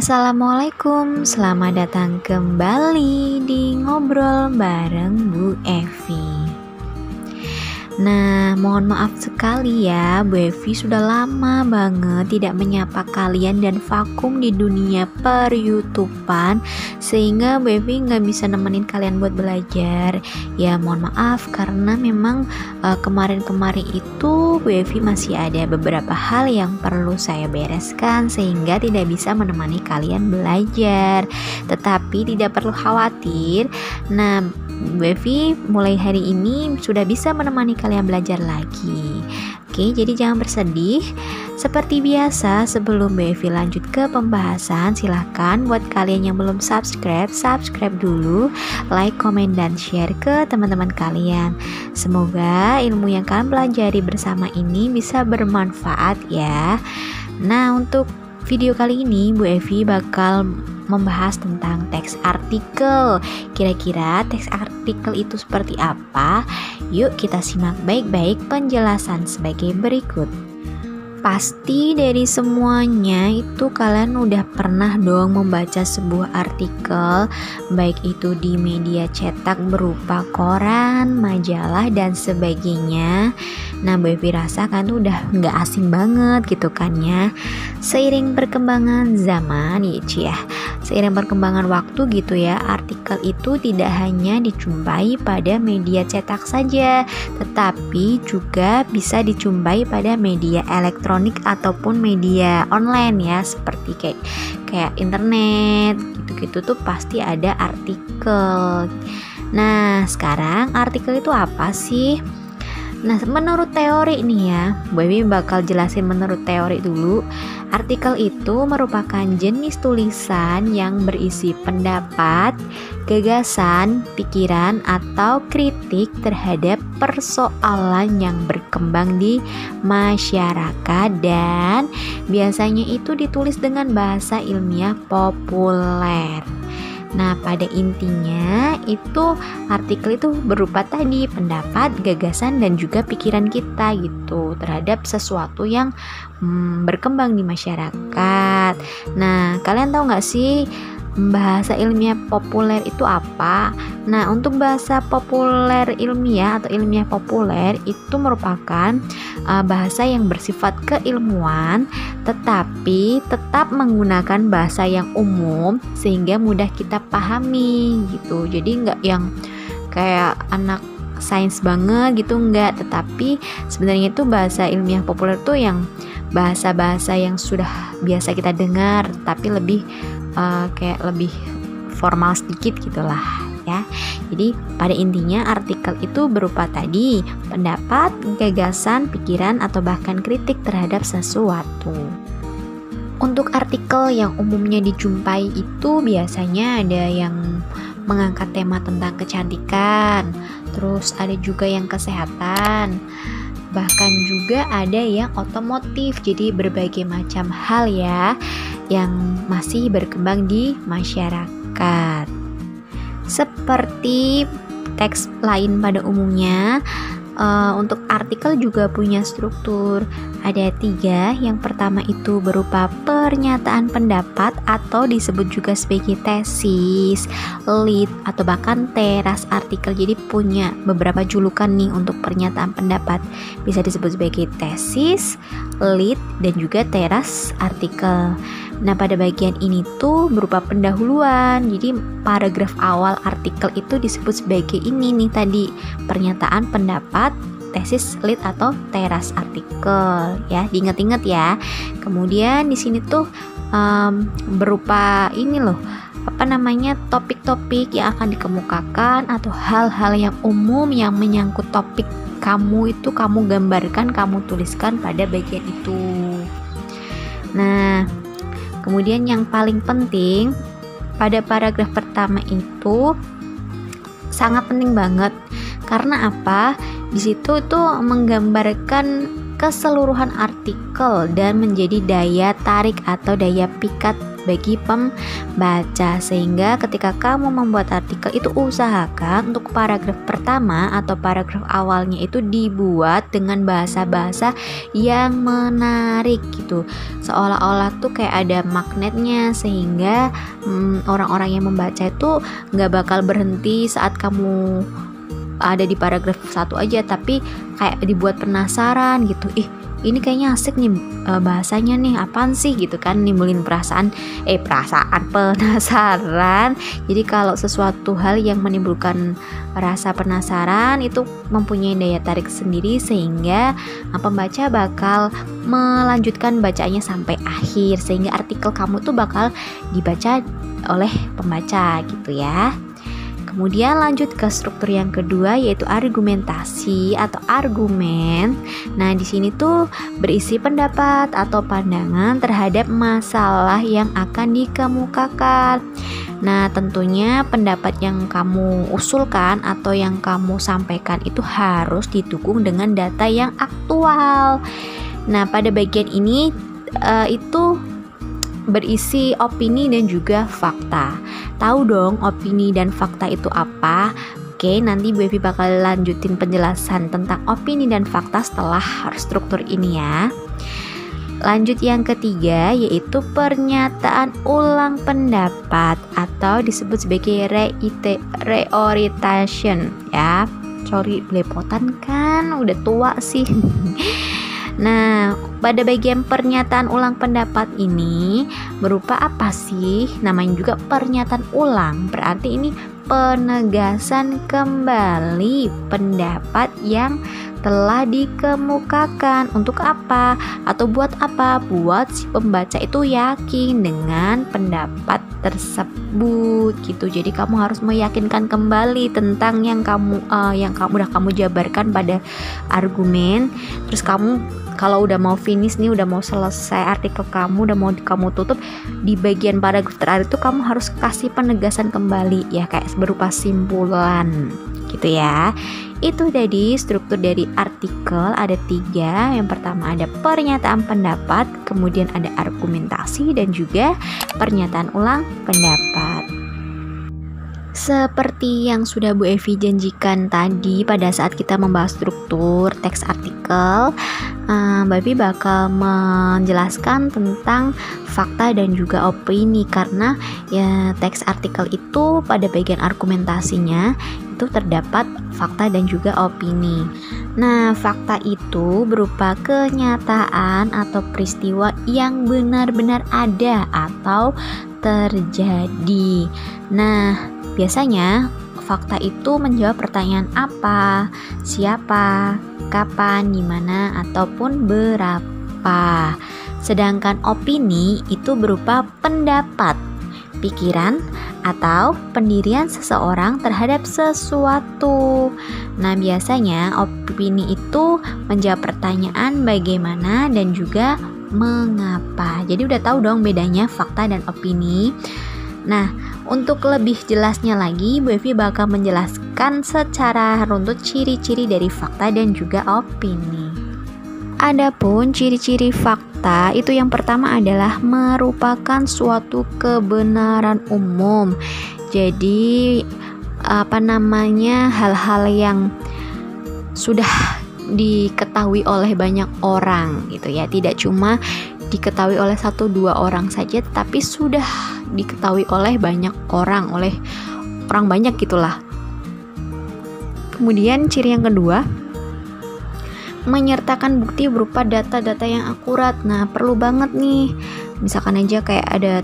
Assalamualaikum, selamat datang kembali di Ngobrol bareng Bu Evi. Nah, mohon maaf sekali ya, Bu Evi sudah lama banget tidak menyapa kalian dan vakum di dunia per-YouTubean, sehingga Bu Evi nggak bisa nemenin kalian buat belajar. Ya mohon maaf karena memang kemarin-kemarin itu Bu Evi masih ada beberapa hal yang perlu saya bereskan sehingga tidak bisa menemani kalian belajar. Tetapi tidak perlu khawatir. Nah, Bu Evi mulai hari ini sudah bisa menemani kalian belajar lagi. Oke, jadi jangan bersedih. Seperti biasa, sebelum Bu Evi lanjut ke pembahasan, silahkan buat kalian yang belum subscribe dulu, like, komen, dan share ke teman-teman kalian. Semoga ilmu yang kalian pelajari bersama ini bisa bermanfaat ya. Nah, untuk video kali ini Bu Evi bakal membahas tentang teks artikel. Kira-kira teks artikel itu seperti apa? Yuk kita simak baik-baik penjelasan sebagai berikut. Pasti dari semuanya itu kalian udah pernah dong membaca sebuah artikel, baik itu di media cetak berupa koran, majalah, dan sebagainya. Nah, Bu Evi rasa kan udah nggak asing banget gitu kan ya. Seiring perkembangan zaman seiring perkembangan waktu gitu ya, artikel itu tidak hanya dijumpai pada media cetak saja, tetapi juga bisa dijumpai pada media elektronik ataupun media online ya, seperti kayak internet gitu-gitu tuh pasti ada artikel. Nah, sekarang artikel itu apa sih? Nah, menurut teori nih ya, Bu Evi bakal jelasin menurut teori dulu. Artikel itu merupakan jenis tulisan yang berisi pendapat, gagasan, pikiran, atau kritik terhadap persoalan yang berkembang di masyarakat dan biasanya itu ditulis dengan bahasa ilmiah populer. Nah, pada intinya itu artikel itu berupa tadi pendapat, gagasan, dan juga pikiran kita gitu terhadap sesuatu yang berkembang di masyarakat. Nah, kalian tahu nggak sih bahasa ilmiah populer itu apa? Nah, untuk bahasa populer ilmiah atau ilmiah populer itu merupakan bahasa yang bersifat keilmuan tetapi tetap menggunakan bahasa yang umum sehingga mudah kita pahami gitu. Jadi nggak yang kayak anak sains banget gitu, enggak, tetapi sebenarnya itu bahasa ilmiah populer tuh yang bahasa-bahasa yang sudah biasa kita dengar tapi lebih kayak lebih formal sedikit gitulah ya. Jadi pada intinya artikel itu berupa tadi pendapat, gagasan, pikiran, atau bahkan kritik terhadap sesuatu. Untuk artikel yang umumnya dijumpai itu biasanya ada yang mengangkat tema tentang kecantikan, terus ada juga yang kesehatan, bahkan juga ada yang otomotif. Jadi berbagai macam hal ya yang masih berkembang di masyarakat. Seperti teks lain pada umumnya, untuk artikel juga punya struktur. Ada 3. Yang pertama itu berupa pernyataan pendapat atau disebut juga sebagai tesis, lead, atau bahkan teras artikel. Jadi punya beberapa julukan nih untuk pernyataan pendapat. Bisa disebut sebagai tesis, lead, dan juga teras artikel. Nah, pada bagian ini tuh berupa pendahuluan. Jadi paragraf awal artikel itu disebut sebagai ini nih tadi, pernyataan pendapat, tesis, lead, atau teras artikel ya. Diingat-ingat ya. Kemudian di sini tuh berupa ini loh, topik-topik yang akan dikemukakan atau hal-hal yang umum yang menyangkut topik kamu itu kamu gambarkan, kamu tuliskan pada bagian itu. Nah, kemudian yang paling penting pada paragraf pertama itu sangat penting banget. Karena apa? Di situ itu menggambarkan keseluruhan artikel dan menjadi daya tarik atau daya pikat bagi pembaca, sehingga ketika kamu membuat artikel itu usahakan untuk paragraf pertama atau paragraf awalnya itu dibuat dengan bahasa-bahasa yang menarik gitu, seolah-olah tuh kayak ada magnetnya, sehingga orang-orang yang membaca itu nggak bakal berhenti saat kamu ada di paragraf satu aja, tapi kayak dibuat penasaran gitu, ini kayaknya asik nih bahasanya nih, apaan sih gitu kan, nimbulin perasaan penasaran. Jadi kalau sesuatu hal yang menimbulkan rasa penasaran itu mempunyai daya tarik sendiri, sehingga pembaca bakal melanjutkan bacanya sampai akhir, sehingga artikel kamu tuh bakal dibaca oleh pembaca gitu ya. Kemudian lanjut ke struktur yang kedua, yaitu argumentasi atau argumen. Nah, di sini tuh berisi pendapat atau pandangan terhadap masalah yang akan dikemukakan. Nah, tentunya pendapat yang kamu usulkan atau yang kamu sampaikan itu harus didukung dengan data yang aktual. Nah, pada bagian ini itu berisi opini dan juga fakta. Tahu dong opini dan fakta itu apa? Oke, nanti Bu Evi bakal lanjutin penjelasan tentang opini dan fakta setelah struktur ini ya. Lanjut yang ketiga, yaitu pernyataan ulang pendapat atau disebut sebagai reorientation ya. Sorry, belepotan kan, udah tua sih. Nah, pada bagian pernyataan ulang pendapat ini berupa apa sih? Namanya juga pernyataan ulang, berarti ini penegasan kembali pendapat yang telah dikemukakan. Untuk apa? Atau buat apa? Buat si pembaca itu yakin dengan pendapat tersebut gitu. Jadi kamu harus meyakinkan kembali tentang yang udah kamu jabarkan pada argumen. Terus kamu kalau udah mau finish nih, udah mau selesai artikel kamu, udah mau kamu tutup, di bagian paragraf terakhir itu kamu harus kasih penegasan kembali ya, kayak berupa simpulan gitu ya. Itu tadi struktur dari artikel, ada 3. Yang pertama ada pernyataan pendapat, kemudian ada argumentasi, dan juga pernyataan ulang pendapat. Seperti yang sudah Bu Evi janjikan tadi pada saat kita membahas struktur teks artikel, Mbak Evi bakal menjelaskan tentang fakta dan juga opini, karena ya teks artikel itu pada bagian argumentasinya itu terdapat fakta dan juga opini. Nah, fakta itu berupa kenyataan atau peristiwa yang benar-benar ada atau terjadi. Nah, biasanya fakta itu menjawab pertanyaan apa, siapa, kapan, di mana, ataupun berapa. Sedangkan opini itu berupa pendapat, pikiran, atau pendirian seseorang terhadap sesuatu. Nah, biasanya opini itu menjawab pertanyaan bagaimana dan juga mengapa. Jadi udah tahu dong bedanya fakta dan opini. Nah, untuk lebih jelasnya lagi, Bu Evi bakal menjelaskan secara runtut ciri-ciri dari fakta dan juga opini. Adapun ciri-ciri fakta itu yang pertama adalah merupakan suatu kebenaran umum. Jadi hal-hal yang sudah diketahui oleh banyak orang gitu ya, tidak cuma diketahui oleh 1-2 orang saja, tapi sudah diketahui oleh banyak orang, oleh orang banyak gitulah. Kemudian ciri yang kedua, menyertakan bukti berupa data-data yang akurat. Nah, perlu banget nih, misalkan aja kayak ada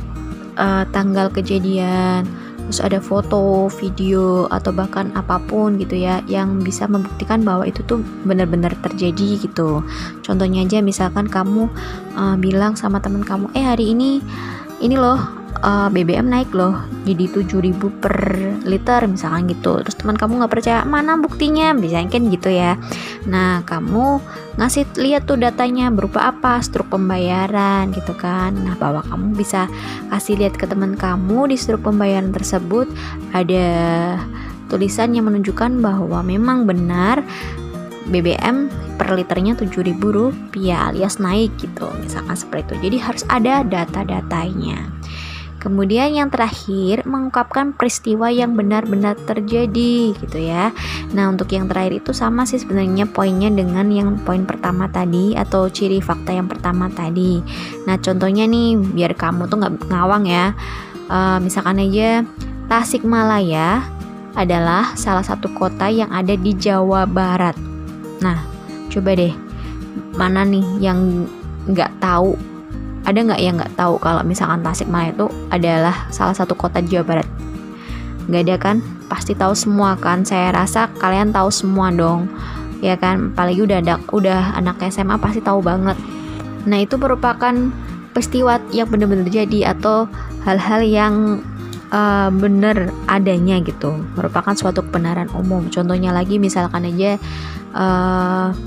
tanggal kejadian, terus ada foto, video, atau bahkan apapun gitu ya, yang bisa membuktikan bahwa itu tuh benar-benar terjadi gitu. Contohnya aja misalkan kamu bilang sama teman kamu, hari ini loh BBM naik loh jadi 7.000 per liter misalkan gitu. Terus teman kamu nggak percaya, mana buktinya, misalnya kan gitu ya. Nah, kamu ngasih lihat tuh datanya berupa apa, struk pembayaran gitu kan. Nah, bahwa kamu bisa kasih lihat ke teman kamu di struk pembayaran tersebut ada tulisan yang menunjukkan bahwa memang benar BBM per liternya Rp7.000 alias naik gitu, misalkan seperti itu. Jadi harus ada data-datanya. Kemudian yang terakhir, mengungkapkan peristiwa yang benar-benar terjadi gitu ya. Nah, untuk yang terakhir itu sama sih sebenarnya poinnya dengan yang poin pertama tadi atau ciri fakta yang pertama tadi. Nah, contohnya nih biar kamu tuh nggak ngawang ya. Misalkan aja Tasikmalaya adalah salah satu kota yang ada di Jawa Barat. Nah, coba deh, mana nih yang nggak tahu? Ada nggak yang nggak tahu kalau misalkan Tasikmalaya itu adalah salah satu kota di Jawa Barat? Nggak ada kan? Pasti tahu semua kan? Saya rasa kalian tahu semua dong, ya kan? Apalagi udah anak SMA pasti tahu banget. Nah, itu merupakan peristiwa yang benar-benar terjadi atau hal-hal yang benar adanya gitu, merupakan suatu kebenaran umum. Contohnya lagi misalkan aja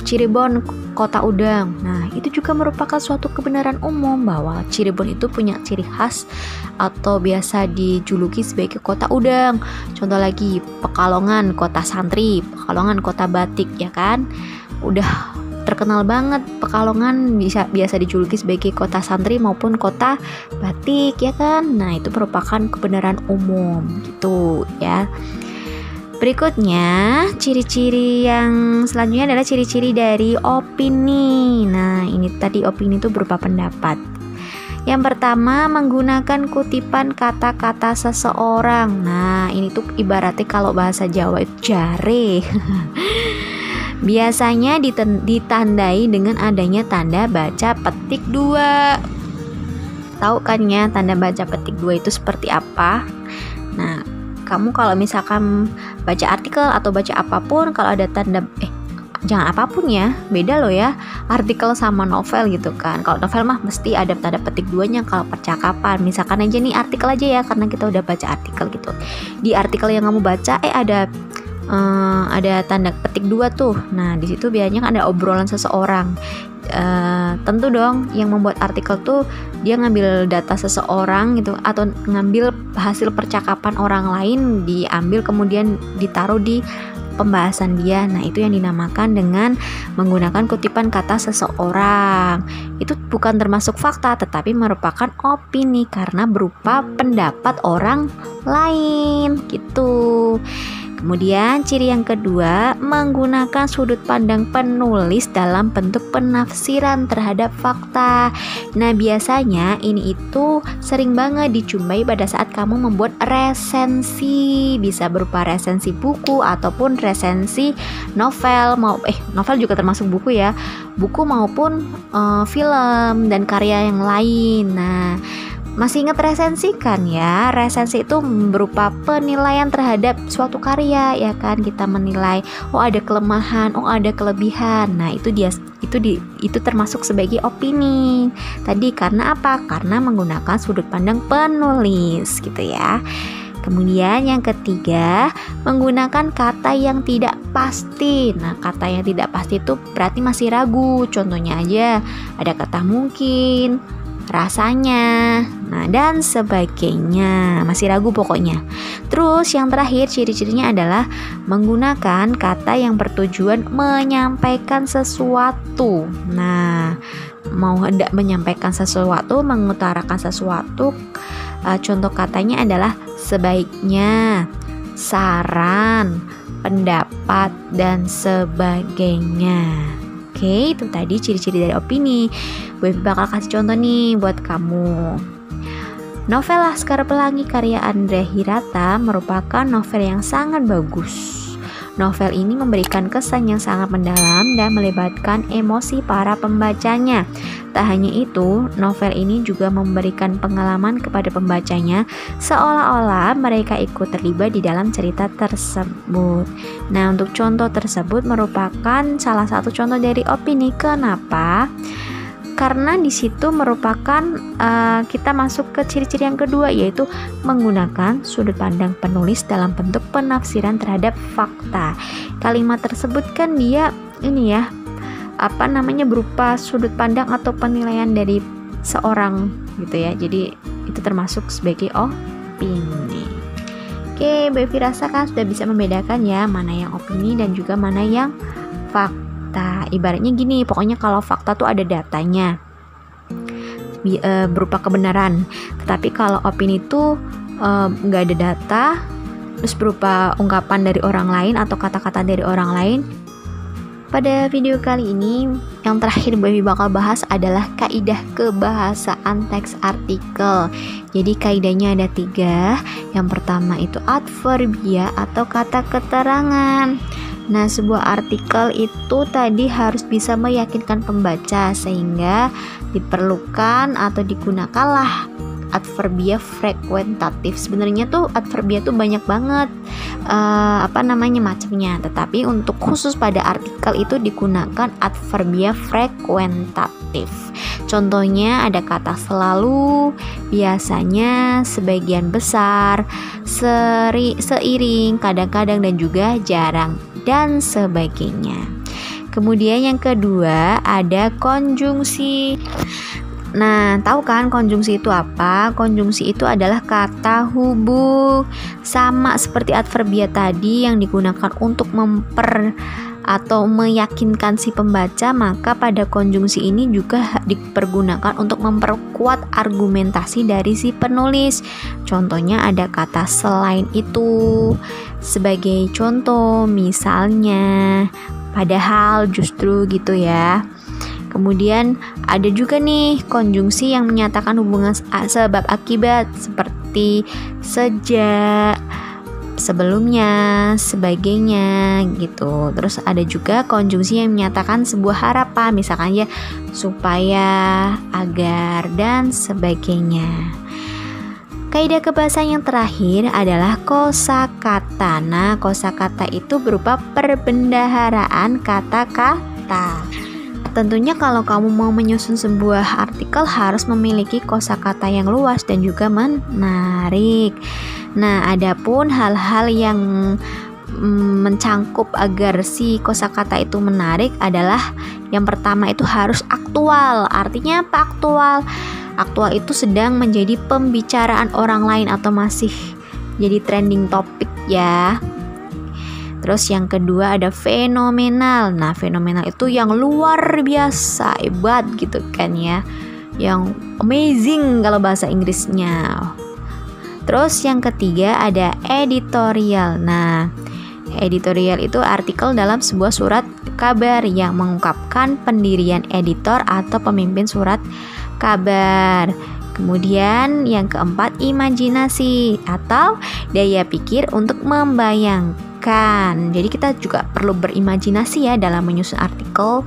Cirebon kota udang. Nah, itu juga merupakan suatu kebenaran umum bahwa Cirebon itu punya ciri khas atau biasa dijuluki sebagai kota udang. Contoh lagi Pekalongan kota santri, Pekalongan kota batik, ya kan? Udah terkenal banget Pekalongan biasa dijuluki sebagai kota santri maupun kota batik, ya kan? Nah, itu merupakan kebenaran umum gitu ya. Berikutnya, ciri-ciri yang selanjutnya adalah ciri-ciri dari opini. Nah, ini tadi opini itu berupa pendapat. Yang pertama, menggunakan kutipan kata-kata seseorang. Nah, ini tuh ibaratnya kalau bahasa Jawa itu jare. Biasanya ditandai dengan adanya tanda baca petik 2. Tahu kan ya tanda baca petik 2 itu seperti apa? Nah, kamu kalau misalkan baca artikel atau baca apapun, kalau ada tanda jangan apapun ya, beda loh ya artikel sama novel gitu kan. Kalau novel mah mesti ada tanda petik 2-nya. Kalau percakapan, misalkan aja nih artikel aja ya, karena kita udah baca artikel gitu. Di artikel yang kamu baca ada tanda petik 2 tuh. Nah, di situ biasanya kan ada obrolan seseorang. Tentu dong yang membuat artikel tuh dia ngambil data seseorang gitu, atau ngambil hasil percakapan orang lain, diambil kemudian ditaruh di pembahasan dia. Nah, itu yang dinamakan dengan menggunakan kutipan kata seseorang. Itu bukan termasuk fakta, tetapi merupakan opini karena berupa pendapat orang lain gitu. Kemudian ciri yang kedua, menggunakan sudut pandang penulis dalam bentuk penafsiran terhadap fakta. Nah, biasanya ini itu sering banget dijumpai pada saat kamu membuat resensi, bisa berupa resensi buku ataupun resensi novel. Novel juga termasuk buku ya, buku maupun film dan karya yang lain. Nah, masih ingat resensi kan ya? Resensi itu berupa penilaian terhadap suatu karya, ya kan? Kita menilai, oh ada kelemahan, oh ada kelebihan. Nah, itu termasuk sebagai opini. Tadi karena apa? Karena menggunakan sudut pandang penulis gitu ya. Kemudian yang ketiga, menggunakan kata yang tidak pasti. Nah, kata yang tidak pasti itu berarti masih ragu. Contohnya aja, ada kata mungkin, rasanya, nah dan sebagainya, masih ragu pokoknya. Terus yang terakhir ciri-cirinya adalah menggunakan kata yang bertujuan menyampaikan sesuatu. Nah, mau hendak menyampaikan sesuatu, mengutarakan sesuatu, contoh katanya adalah sebaiknya, saran, pendapat, dan sebagainya. Oke, itu tadi ciri-ciri dari opini. Gue bakal kasih contoh nih buat kamu. Novel Laskar Pelangi karya Andrea Hirata merupakan novel yang sangat bagus. Novel ini memberikan kesan yang sangat mendalam dan melibatkan emosi para pembacanya. Tak hanya itu, novel ini juga memberikan pengalaman kepada pembacanya seolah-olah mereka ikut terlibat di dalam cerita tersebut. Nah, untuk contoh tersebut merupakan salah satu contoh dari opini. Kenapa? Karena di situ merupakan kita masuk ke ciri-ciri yang kedua, yaitu menggunakan sudut pandang penulis dalam bentuk penafsiran terhadap fakta. Kalimat tersebut kan dia ini ya, berupa sudut pandang atau penilaian dari seorang gitu ya. Jadi itu termasuk sebagai opini. Oke, Bu Evi rasa kan sudah bisa membedakan ya mana yang opini dan juga mana yang fakta. ibaratnya gini, pokoknya kalau fakta tuh ada datanya, berupa kebenaran. Tetapi kalau opini itu nggak ada data, terus berupa ungkapan dari orang lain atau kata-kata dari orang lain. Pada video kali ini yang terakhir Bu Evi bakal bahas adalah kaidah kebahasaan teks artikel. Jadi kaidahnya ada 3. Yang pertama itu adverbia atau kata keterangan. Nah, sebuah artikel itu tadi harus bisa meyakinkan pembaca, sehingga diperlukan atau digunakanlah adverbia frekuentatif. Sebenarnya tuh adverbia tuh banyak banget macamnya, tetapi untuk khusus pada artikel itu digunakan adverbia frekuentatif. Contohnya ada kata selalu, biasanya, sebagian besar, seiring, kadang-kadang, dan juga jarang, dan sebagainya. Kemudian yang kedua ada konjungsi. Nah, tahu kan konjungsi itu apa? Konjungsi itu adalah kata hubung. Sama seperti adverbia tadi yang digunakan untuk atau meyakinkan si pembaca, maka pada konjungsi ini juga dipergunakan untuk memperkuat argumentasi dari si penulis. Contohnya ada kata selain itu. Sebagai contoh, misalnya, padahal, justru, gitu ya. Kemudian ada juga nih konjungsi yang menyatakan hubungan sebab akibat, seperti sejak, sebelumnya, sebagainya gitu. Terus ada juga konjungsi yang menyatakan sebuah harapan, misalkan ya supaya, agar, dan sebagainya. Kaidah kebahasaan yang terakhir adalah kosakata. Nah, kosakata itu berupa perbendaharaan kata-kata. Tentunya kalau kamu mau menyusun sebuah artikel harus memiliki kosakata yang luas dan juga menarik. Nah, adapun hal-hal yang mencangkup agar si kosakata itu menarik adalah yang pertama itu harus aktual. Artinya apa aktual? Aktual itu sedang menjadi pembicaraan orang lain atau masih jadi trending topik ya. Terus yang kedua ada fenomenal. Nah, fenomenal itu yang luar biasa, hebat gitu kan ya. Yang amazing kalau bahasa Inggrisnya. Terus yang ketiga ada editorial. Nah, editorial itu artikel dalam sebuah surat kabar yang mengungkapkan pendirian editor atau pemimpin surat kabar. Kemudian yang keempat imajinasi atau daya pikir untuk membayangkan. Jadi kita juga perlu berimajinasi ya dalam menyusun artikel.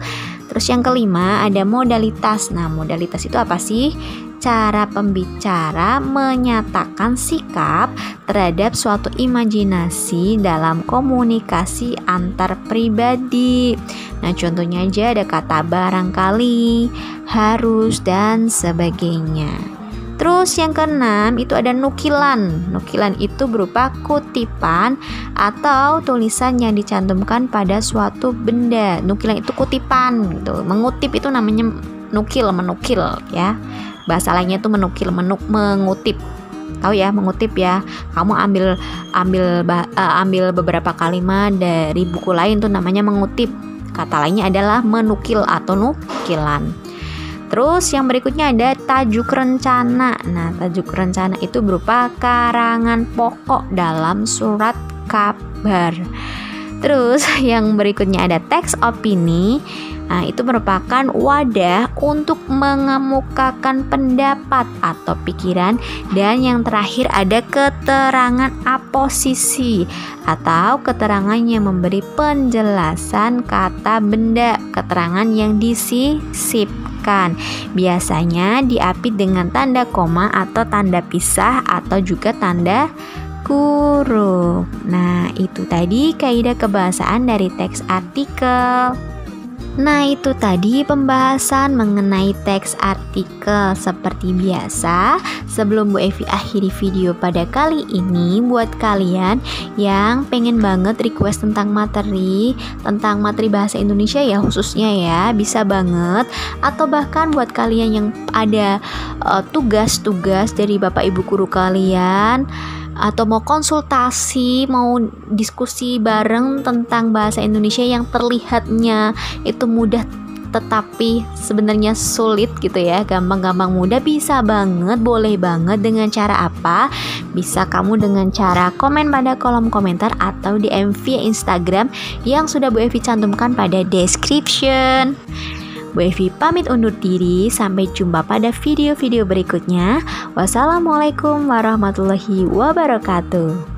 Terus yang kelima ada modalitas. Nah, modalitas itu apa sih? Cara pembicara menyatakan sikap terhadap suatu imajinasi dalam komunikasi antar pribadi. Nah, contohnya aja ada kata barangkali, harus, dan sebagainya. Terus yang keenam itu ada nukilan. Nukilan itu berupa kutipan atau tulisan yang dicantumkan pada suatu benda. Nukilan itu kutipan gitu. Mengutip itu namanya menukil ya. Bahasa lainnya itu mengutip. Tahu ya, mengutip ya. Kamu ambil beberapa kalimat dari buku lain tuh namanya mengutip. Kata lainnya adalah menukil atau nukilan. Terus yang berikutnya ada tajuk rencana. Nah, tajuk rencana itu berupa karangan pokok dalam surat kabar. Terus yang berikutnya ada teks opini. Nah, itu merupakan wadah untuk mengemukakan pendapat atau pikiran. Dan yang terakhir ada keterangan aposisi atau keterangan yang memberi penjelasan kata benda, keterangan yang disisipkan. Biasanya diapit dengan tanda koma atau tanda pisah atau juga tanda kurung. Nah, itu tadi kaidah kebahasaan dari teks artikel. Nah, itu tadi pembahasan mengenai teks artikel. Seperti biasa, sebelum Bu Evi akhiri video pada kali ini, buat kalian yang pengen banget request tentang materi bahasa Indonesia ya khususnya ya, bisa banget. Atau bahkan buat kalian yang ada tugas-tugas dari Bapak Ibu guru kalian atau mau konsultasi, mau diskusi bareng tentang bahasa Indonesia yang terlihatnya itu mudah tetapi sebenarnya sulit gitu ya, gampang-gampang mudah, bisa banget, boleh banget. Dengan cara apa? Bisa kamu dengan cara komen pada kolom komentar atau DM via Instagram yang sudah Bu Evi cantumkan pada description. Bu Evi pamit undur diri, sampai jumpa pada video-video berikutnya. Wassalamualaikum warahmatullahi wabarakatuh.